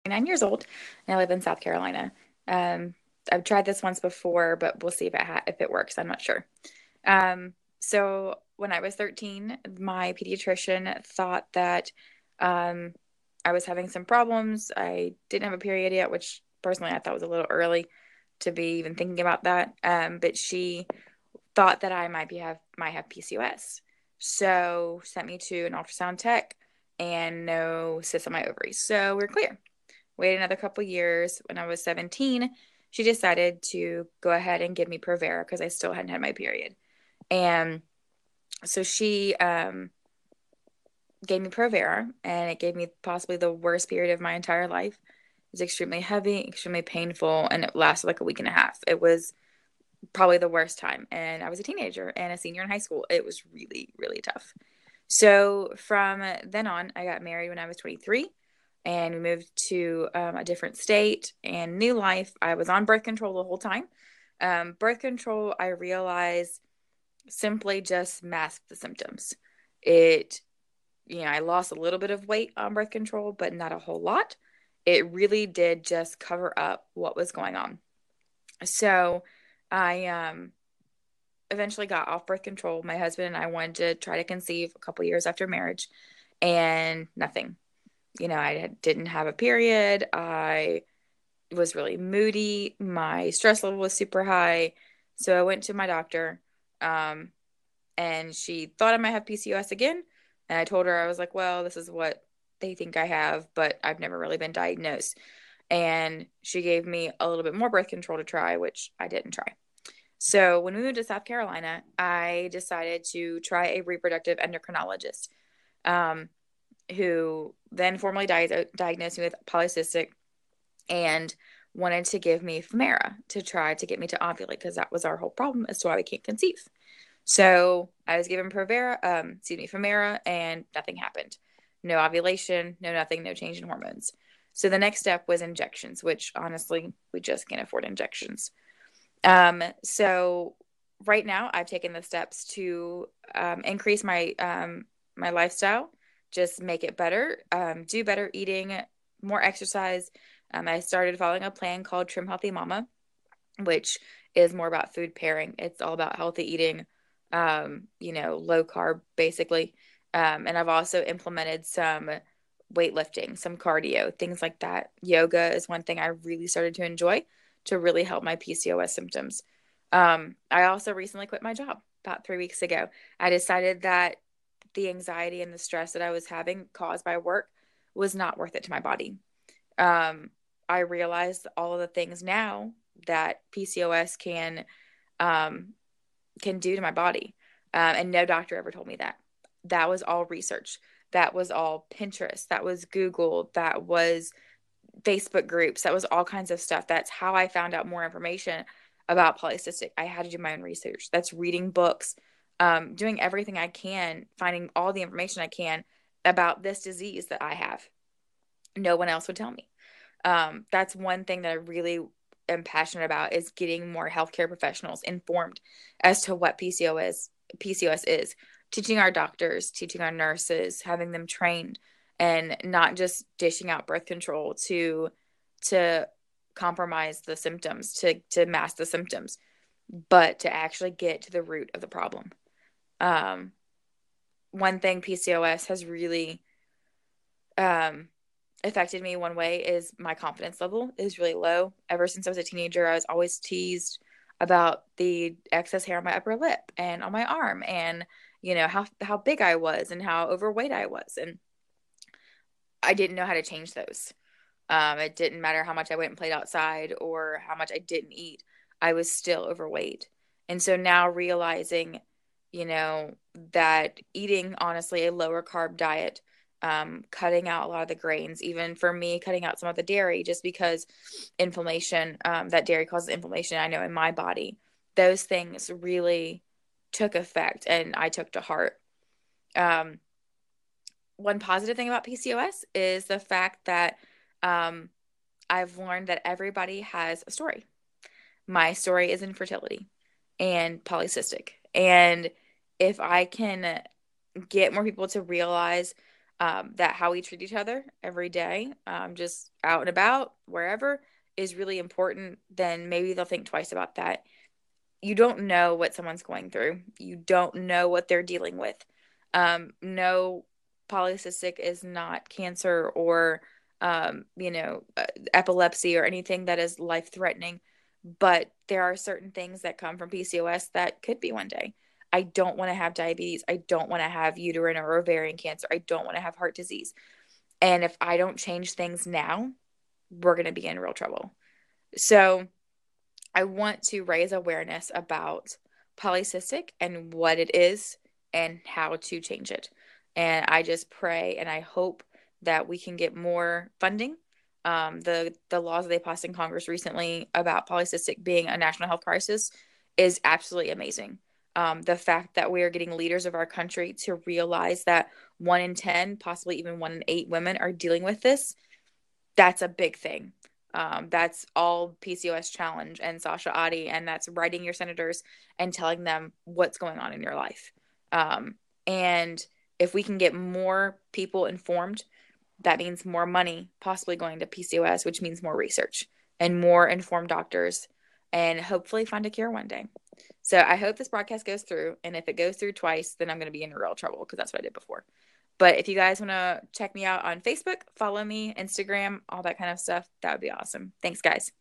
9 years old, and I live in South Carolina. Um, I've tried this once before, but we'll see if it works. I'm not sure. So when I was 13, my pediatrician thought that um, I was having some problems. I didn't have a period yet, which personally I thought was a little early to be even thinking about that. But she thought that I might have PCOS. So sent me to an ultrasound tech and no cysts on my ovaries. So we're clear. Waited another couple years. When I was 17, she decided to go ahead and give me Provera because I still hadn't had my period. And so she gave me Provera, and it gave me possibly the worst period of my entire life. It was extremely heavy, extremely painful, and it lasted like a week and a half. It was probably the worst time. And I was a teenager and a senior in high school. It was really, really tough. So from then on, I got married when I was 23 and we moved to a different state and new life. I was on birth control the whole time. Birth control, I realized, simply just masked the symptoms. It, I lost a little bit of weight on birth control, but not a whole lot. It really did just cover up what was going on. So I eventually got off birth control. My husband and I wanted to try to conceive a couple years after marriage, and nothing. I didn't have a period. I was really moody. My stress level was super high. So I went to my doctor, um, and she thought I might have PCOS again. And I told her, I was like, well, this is what they think I have, but I've never really been diagnosed. And she gave me a little bit more birth control to try, which I didn't try. So when we moved to South Carolina, I decided to try a reproductive endocrinologist, um, who then formally diagnosed me with polycystic and wanted to give me Provera to try to get me to ovulate because that was our whole problem as to why we can't conceive. So I was given Provera, and nothing happened. No ovulation, no nothing, no change in hormones. So the next step was injections, which honestly, we just can't afford injections. So right now I've taken the steps to increase my lifestyle, just make it better, do better eating, more exercise. I started following a plan called Trim Healthy Mama, which is more about food pairing. It's all about healthy eating, low carb basically. And I've also implemented some weightlifting, some cardio, things like that. Yoga is one thing I really started to enjoy to really help my PCOS symptoms. I also recently quit my job about 3 weeks ago. I decided that the anxiety and the stress that I was having caused by work was not worth it to my body. Um, I realized all of the things now that PCOS um, can do to my body. And no doctor ever told me that. That was all research. That was all Pinterest. That was Google. That was Facebook groups. That was all kinds of stuff. That's how I found out more information about polycystic. I had to do my own research. That's reading books, doing everything I can, finding all the information I can about this disease that I have. No one else would tell me. That's one thing that I really am passionate about is getting more healthcare professionals informed as to what PCOS is, teaching our doctors, teaching our nurses, having them trained, and not just dishing out birth control to compromise the symptoms, to mask the symptoms, but to actually get to the root of the problem. Um, One thing PCOS has really um, affected me one way is my confidence level is really low. Ever since I was a teenager, I was always teased about the excess hair on my upper lip and on my arm, and how big I was and how overweight I was, and I didn't know how to change those. It didn't matter how much I went and played outside or how much I didn't eat. I was still overweight. And so now realizing, that eating honestly a lower carb diet, cutting out a lot of the grains, even for me, cutting out some of the dairy, just because inflammation, that dairy causes inflammation, I know in my body, those things really took effect and I took to heart. Um, One positive thing about PCOS is the fact that um, I've learned that everybody has a story. My story is infertility and polycystic. And if I can get more people to realize that how we treat each other every day, just out and about, wherever, is really important, then maybe they'll think twice about that. You don't know what someone's going through. You don't know what they're dealing with. No, polycystic is not cancer or, epilepsy or anything that is life threatening. But there are certain things that come from PCOS that could be one day. I don't want to have diabetes. I don't want to have uterine or ovarian cancer. I don't want to have heart disease. And if I don't change things now, we're going to be in real trouble. So I want to raise awareness about polycystic and what it is and how to change it. And I just pray and I hope that we can get more funding. The laws that they passed in Congress recently about polycystic being a national health crisis is absolutely amazing. The fact that we are getting leaders of our country to realize that 1 in 10, possibly even 1 in 8 women are dealing with this, that's a big thing. That's all PCOS Challenge and Sasha Adi, and that's writing your senators and telling them what's going on in your life. And if we can get more people informed, that means more money possibly going to PCOS, which means more research and more informed doctors, and hopefully find a cure one day. So I hope this broadcast goes through, and if it goes through twice, then I'm going to be in real trouble because that's what I did before. But if you guys want to check me out on Facebook, follow me, Instagram, all that kind of stuff, that would be awesome. Thanks, guys.